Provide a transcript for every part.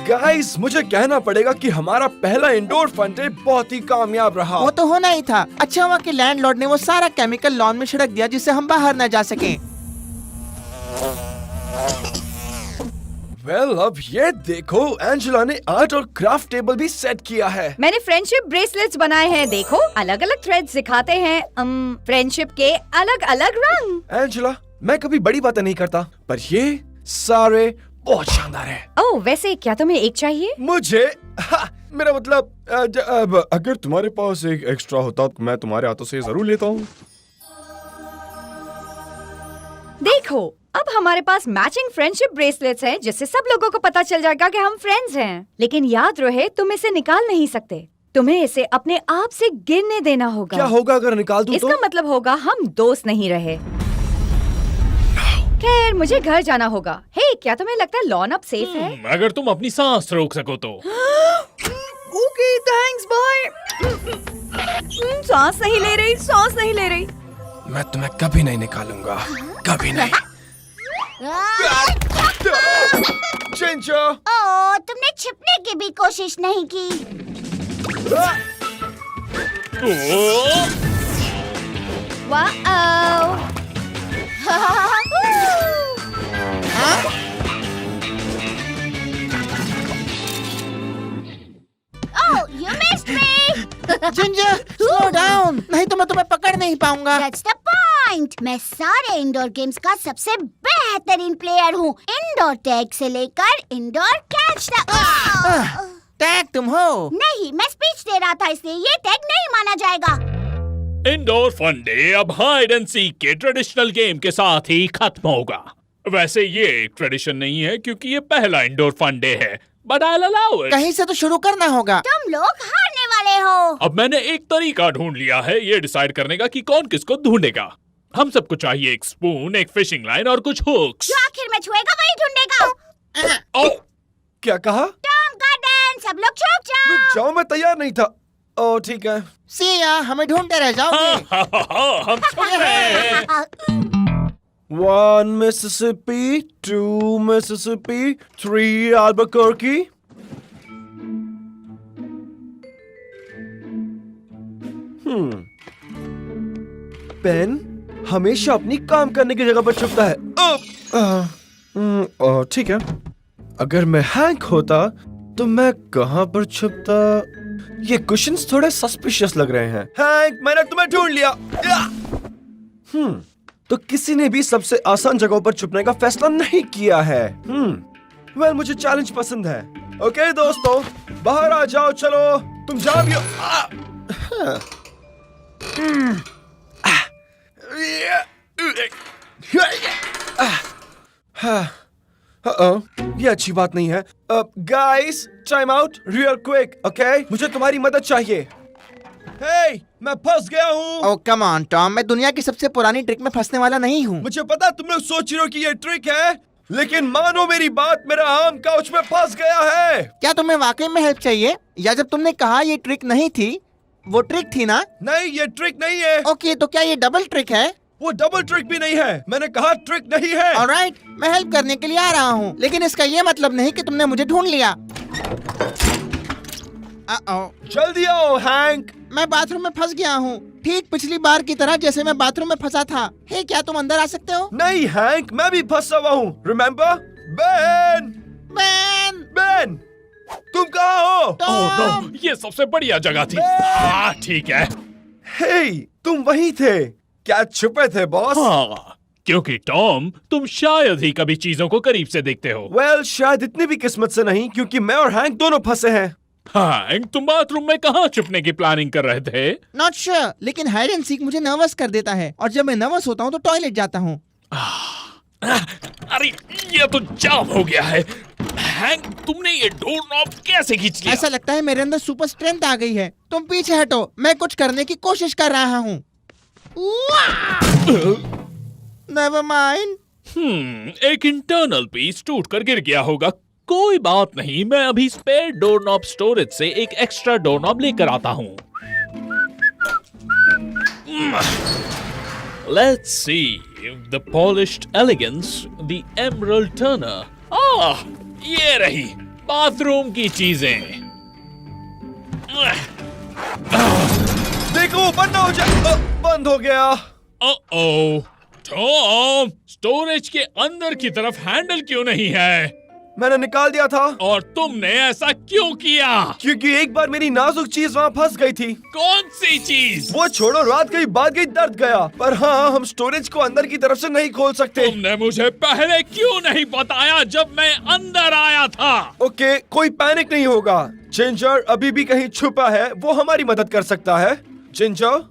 Guys, मुझे कहना पड़ेगा कि हमारा पहला इंडोर फन डे बहुत ही कामयाब रहा। वो तो होना ही था। अच्छा हुआ कि लैंडलॉर्ड ने वो सारा केमिकल लॉन में छिड़क दिया जिससे हम बाहर न जा सकें। वेल, अब ये देखो, एंजेला ने आर्ट और क्राफ्ट टेबल भी सेट किया है। मैंने फ्रेंडशिप ब्रेसलेट्स बनाए हैं। देखो, अलग अलग थ्रेड्स दिखाते हैं फ्रेंडशिप के अलग अलग रंग। एंजेला, मैं कभी बड़ी बातें नहीं करता, पर ये सारे बहुत शानदार है। ओह, वैसे क्या तुम्हें एक चाहिए? मुझे मेरा मतलब अगर तुम्हारे पास एक एक्स्ट्रा होता तो मैं तुम्हारे हाथों से जरूर लेता हूँ। देखो, अब हमारे पास मैचिंग फ्रेंडशिप ब्रेसलेट्स हैं, जिससे सब लोगों को पता चल जाएगा कि हम फ्रेंड्स हैं। लेकिन याद रहे, तुम इसे निकाल नहीं सकते। तुम्हें इसे अपने आप से गिरने देना होगा। क्या होगा अगर निकाल दूं तो? इसका मतलब होगा हम दोस्त नहीं रहे। खैर, मुझे घर जाना होगा। हे, क्या तुम्हें लगता है लॉन अब सेफ है? अगर तुम अपनी सांस रोक सको तो। Okay, thanks, bye. सांस नहीं ले रही, सांस नहीं ले रही। मैं तुम्हें कभी नहीं निकालूंगा, कभी नहीं। चिंचो, ओह, तुमने छिपने की भी कोशिश नहीं की। Wow. Oh, you missed me. Ginger, slow down, नहीं तो मैं तुम्हें पकड़ नहीं पाऊंगा। That's the point. मैं सारे इंडोर गेम्स का सबसे बेहतरीन प्लेयर हूँ। इंडोर टैग से लेकर इंडोर कैच तक। टैग तुम हो? नहीं, मैं स्पीच दे रहा था, इसलिए ये टैग नहीं माना जाएगा। इंडोर फन डे अब हाइड एंड सीक के ट्रेडिशनल गेम के साथ ही खत्म होगा। वैसे ये एक ट्रेडिशन नहीं है क्योंकि ये पहला इंडोर फन डे है, बट आई अलाउ इट। कहीं से तो शुरू करना होगा। तुम लोग हारने वाले हो। अब मैंने एक तरीका ढूंढ लिया है ये डिसाइड करने का कि कौन किसको ढूंढेगा। हम सबको चाहिए एक स्पून, एक फिशिंग लाइन और कुछ हुक्स। जो आखिर में छुएगा वही ढूंढेगा। ओ, क्या कहा? टॉम गार्डन, सब लोग छुप जाओ। रुक जाओ, मैं तैयार नहीं था। ओह, ठीक है। सिया, हमें ढूंढते रह जाओगे। हम छुप रहे हैं। 1 Mississippi, 2 Mississippi, 3 Albuquerque. पेन हमेशा अपनी काम करने की जगह पर छुपता है। ठीक है, अगर मैं हैंक होता तो मैं कहाँ पर छुपता? ये कुशन्स थोड़े सस्पिशियस लग रहे हैं। हैंक, मैंने तुम्हें ढूंढ लिया। तो किसी ने भी सबसे आसान जगहों पर छुपने का फैसला नहीं किया है। वेल, मुझे चैलेंज पसंद है। ओके दोस्तों, बाहर आ जाओ, चलो। तुम जा भी ये अच्छी बात नहीं है। Guys, time out, real quick, okay? मुझे तुम्हारी मदद चाहिए। हे, मैं फंस गया हूँ। ओह कम ऑन टॉम, मैं दुनिया की सबसे पुरानी ट्रिक में फंसने वाला नहीं हूँ। मुझे पता तुम लोग सोच रहे हो कि ये ट्रिक है, लेकिन मानो मेरी बात, मेरा आम काउच में फंस गया है। क्या तुम्हें वाकई में हेल्प चाहिए, या जब तुमने कहा ये ट्रिक नहीं थी, वो ट्रिक थी ना? नहीं, ये ट्रिक नहीं है। ओके, तो क्या ये डबल ट्रिक है? वो डबल ट्रिक भी नहीं है। मैंने कहा ट्रिक नहीं है। ऑलराइट, मैं हेल्प करने के लिए आ रहा हूँ, लेकिन इसका ये मतलब नहीं कि तुमने मुझे ढूंढ लिया। जल्दी आओ हैंक। मैं बाथरूम में फंस गया हूँ, ठीक पिछली बार की तरह जैसे मैं बाथरूम में फंसा था। हे, क्या तुम अंदर आ सकते हो? नहीं हैंक, मैं भी फंसा हुआ हूँ। रिमेम्बर? बेन, बेन, बेन, तुम कहाँ हो? ओह नो, ये सबसे बढ़िया जगह थी। ठीक है। हे, तुम वहीं थे। क्या छुपे थे बॉस? हाँ, क्योंकि टॉम, तुम शायद ही कभी चीजों को करीब से देखते हो। वेल, शायद इतनी भी किस्मत से नहीं, क्योंकि मैं और हैंक दोनों फंसे हैं। हाँ, तुम बाथरूम में कहाँ छुपने की प्लानिंग कर रहे थे? नॉट श्योर, लेकिन हाइड एंड सीक मुझे नर्वस कर देता है, और जब मैं नर्वस होता हूँ तो टॉयलेट जाता हूँ। अरे, ये तो जाम हो गया है। हैंक, तुमने ये डोर नॉब कैसे खींच लिया? ऐसा लगता है मेरे अंदर सुपर स्ट्रेंथ आ गई है। तुम पीछे हटो, मैं कुछ करने की कोशिश कर रहा हूँ। Never mind. एक इंटरनल पीस टूट कर गिर गया होगा। कोई बात नहीं, मैं अभी स्पेयर डोर नॉब स्टोरेज से एक एक्स्ट्रा डोर नॉब लेकर आता हूँ। Let's see the polished elegance, the emerald turner. ये रही। बाथरूम की चीजें। देखो बंद हो जाए। बंद हो गया। ओ टॉम, स्टोरेज के अंदर की तरफ हैंडल क्यों नहीं है? मैंने निकाल दिया था और तुमने ऐसा क्यों किया? क्योंकि एक बार मेरी नाजुक चीज वहाँ फंस गई थी। कौन सी चीज? वो छोड़ो, रात गई बात गई, दर्द गया। पर हाँ, हम स्टोरेज को अंदर की तरफ से नहीं खोल सकते। तुमने मुझे पहले क्यों नहीं बताया जब मैं अंदर आया था? ओके, कोई पैनिक नहीं होगा। जिंजर अभी भी कहीं छुपा है, वो हमारी मदद कर सकता है। Ginger,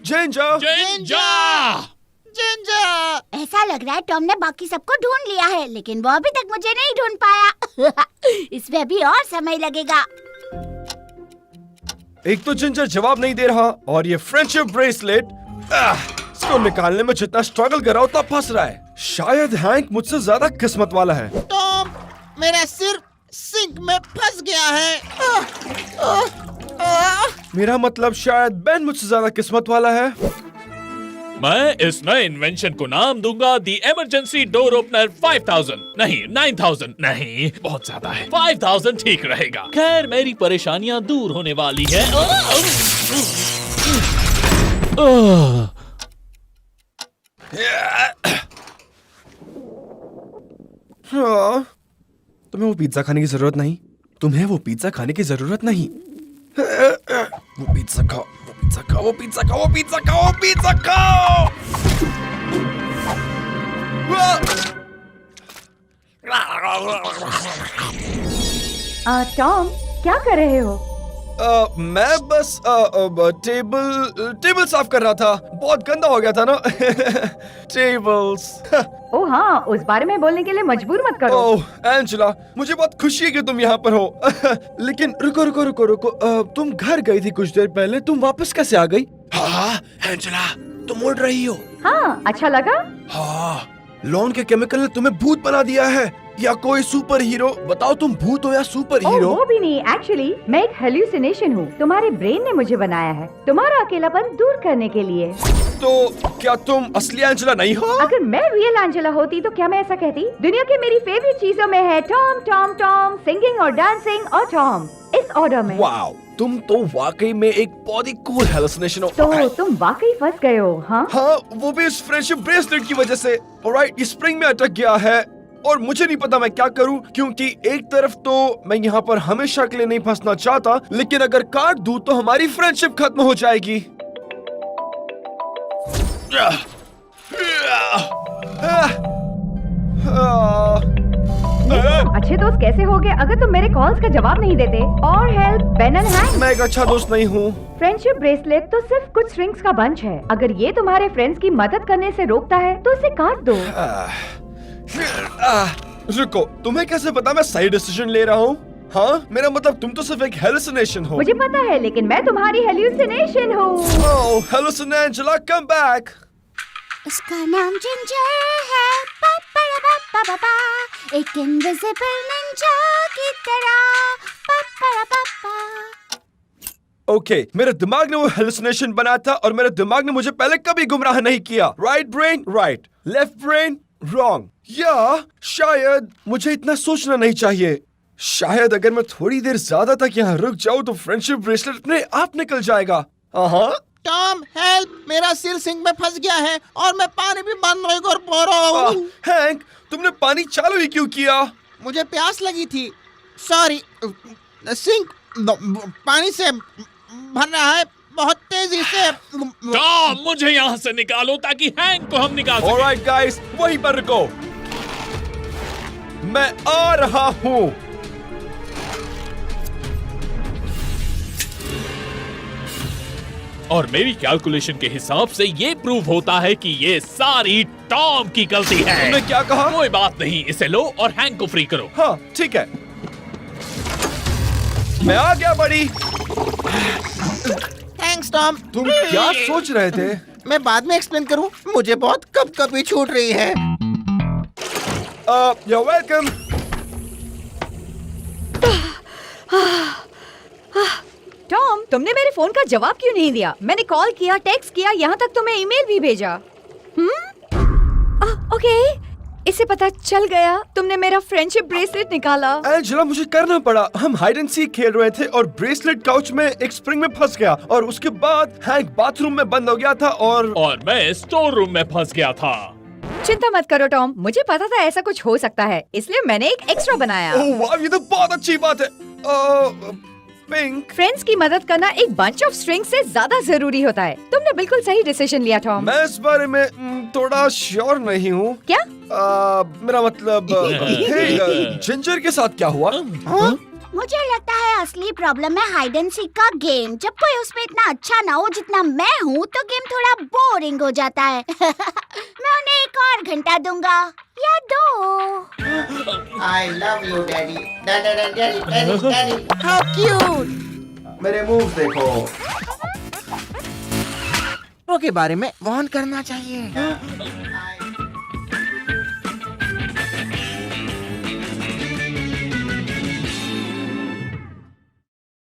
ginger, ginger! जिंजर। ऐसा लग रहा है टॉम ने बाकी सबको ढूंढ लिया है, लेकिन वो अभी तक मुझे नहीं ढूंढ पाया। इसमें अभी और समय लगेगा। एक तो जिंजर जवाब नहीं दे रहा, और ये फ्रेंडशिप ब्रेसलेट, इसको निकालने में जितना स्ट्रगल कर रहा उतना फंस रहा है। शायद हैंक मुझसे ज्यादा किस्मत वाला है। टॉम, मेरा सिर सिंक में फंस गया है। मेरा मतलब शायद बेन मुझसे ज्यादा किस्मत वाला है। मैं इस नए इन्वेंशन को नाम दूंगा दी इमरजेंसी डोर ओपनर 5000। नहीं, 9000 नहीं, बहुत ज्यादा है। 5000 ठीक रहेगा। खैर, मेरी परेशानियां दूर होने वाली है। हाँ, तुम्हें वो पिज्जा खाने की जरूरत नहीं। तुम्हें वो पिज्जा खाने की जरूरत नहीं। वो पिज्जा खाओ, वो पिज्जा खाओ, वो पिज्जा खाओ, वो पिज्जा खाओ, वो पिज्जा खाओ। टॉम, क्या कर रहे हो? मैं बस टेबल साफ कर रहा था। बहुत गंदा हो गया था ना। टेबल्स। ओ हाँ, उस बारे में बोलने के लिए मजबूर मत करो। ओह एंजेला, मुझे बहुत खुशी है कि तुम यहाँ पर हो। लेकिन रुको रुको रुको रुको, तुम घर गई थी कुछ देर पहले, तुम वापस कैसे आ गई? हाँ एंजेला, तुम उड़ रही हो। हाँ, अच्छा लगा? हाँ, लॉन के केमिकल ने तुम्हें भूत बना दिया है, या कोई सुपर हीरो। बताओ, तुम भूत हो या सुपर ओह, हीरो? वो भी नहीं, एक्चुअली मैं एक हेल्यूसिनेशन हूँ। तुम्हारे ब्रेन ने मुझे बनाया है तुम्हारा अकेलापन दूर करने के लिए। तो क्या तुम असली एंजेला नहीं हो? अगर मैं रियल एंजेला होती तो क्या मैं ऐसा कहती? दुनिया की मेरी फेवरेट चीजों में है टॉम टॉम टॉम, सिंगिंग और डांसिंग और टॉम, इस ऑर्डर में। वाओ, तुम तो वाकई में एक बहुत ही कूल हेलुसिनेशन हो। तो तुम वाकई फंस गए हो? हाँ, वो भी इस फ्रेंडशिप ब्रेसलेट की वजह से। ऑलराइट, इस स्प्रिंग में अटक गया है और मुझे नहीं पता मैं क्या करूं, क्योंकि एक तरफ तो मैं यहाँ पर हमेशा के लिए नहीं फंसना चाहता, लेकिन अगर काट दूं तो हमारी फ्रेंडशिप खत्म हो जाएगी। अच्छे दोस्त कैसे हो गए अगर तुम मेरे कॉल्स का जवाब नहीं देते? और हेल्प, बेन एंड हैंक। मैं एक अच्छा दोस्त नहीं हूँ। फ्रेंडशिप ब्रेसलेट तो सिर्फ कुछ स्ट्रिंग्स का बंच है। अगर ये तुम्हारे फ्रेंड्स की मदद करने से रोकता है तो उसे काट दो। रुको, तुम्हें कैसे पता मैं सही डिसीजन ले रहा हूँ? हाँ, मेरा मतलब तुम तो सिर्फ एक हेलुसिनेशन हो। मुझे पता है, लेकिन मैं तुम्हारी हेल्यूसिनेशन हूँ। ओह, हेलुसिनेंजेला, कम बैक। उसका नाम जिंजर है, पा, एक इनविजिबल निंजा की तरह, पा। ओके, मेरे दिमाग ने वो हेलुसिनेशन बनाया था, और मेरे दिमाग ने मुझे पहले कभी गुमराह नहीं किया। Right brain right, left brain wrong. या शायद मुझे इतना सोचना नहीं चाहिए। शायद अगर मैं थोड़ी देर ज्यादा तक यहाँ रुक जाऊँ तो फ्रेंडशिप ब्रेसलेट अपने आप निकल जाएगा। हाँ, टॉम हेल्प, मेरा सिर सिंक में फंस गया है और मैं पानी भी बंद नहीं कर पा रहा हूँ। हैंक, तुमने पानी चालू ही क्यों किया? मुझे प्यास लगी थी। सॉरी, सिंक पानी से भर रहा है बहुत तेजी से। टॉम, मुझे यहाँ से निकालो ताकि हैंक को हम निकाल सकें। ऑलराइट गाइस, वहीं पर रुको, मैं आ रहा हूँ। और मेरी कैलकुलेशन के हिसाब से ये प्रूव होता है कि ये सारी टॉम की गलती है। तुमने क्या कहा? कोई बात नहीं, इसे लो और हैंक को फ्री करो। हाँ ठीक है, मैं आ गया बड़ी। Thanks Tom. तुम क्या सोच रहे थे? मैं बाद में एक्सप्लेन करूं, मुझे बहुत कभी छूट रही है। You're welcome. टॉम, तुमने मेरे फोन का जवाब क्यों नहीं दिया? मैंने कॉल किया, टेक्स्ट किया, यहाँ तक तुम्हें ईमेल भी भेजा। ओके, इसे पता चल गया तुमने मेरा फ्रेंडशिप ब्रेसलेट निकाला। एंजेला, मुझे करना पड़ा। हम हाइड एंड सीक खेल रहे थे और ब्रेसलेट काउच में एक स्प्रिंग में फंस गया और उसके बाद हैंक बाथरूम में बंद हो गया था और मैं स्टोर रूम में फंस गया था। चिंता मत करो टॉम, मुझे पता था ऐसा कुछ हो सकता है, इसलिए मैंने एक एक्स्ट्रा बनाया। ओह वाह, ये तो बहुत अच्छी बात है। पिंक, फ्रेंड्स की मदद करना एक बंच ऑफ स्ट्रिंग से ज्यादा जरूरी होता है। तुमने बिल्कुल सही डिसीजन लिया टॉम। मैं इस बारे में थोड़ा श्योर नहीं हूँ। क्या? मेरा मतलब हे, जिंजर के साथ क्या हुआ? हाँ? मुझे लगता है असली प्रॉब्लम है हाइड एंड सीक का गेम। जब कोई उसमें इतना अच्छा ना हो जितना मैं हूँ तो गेम थोड़ा बोरिंग हो जाता है। मैं उन्हें एक और घंटा दूंगा या 2। I love you, Daddy. Daddy. How cute! मेरे मूव देखो। के बारे में वार्न करना चाहिए।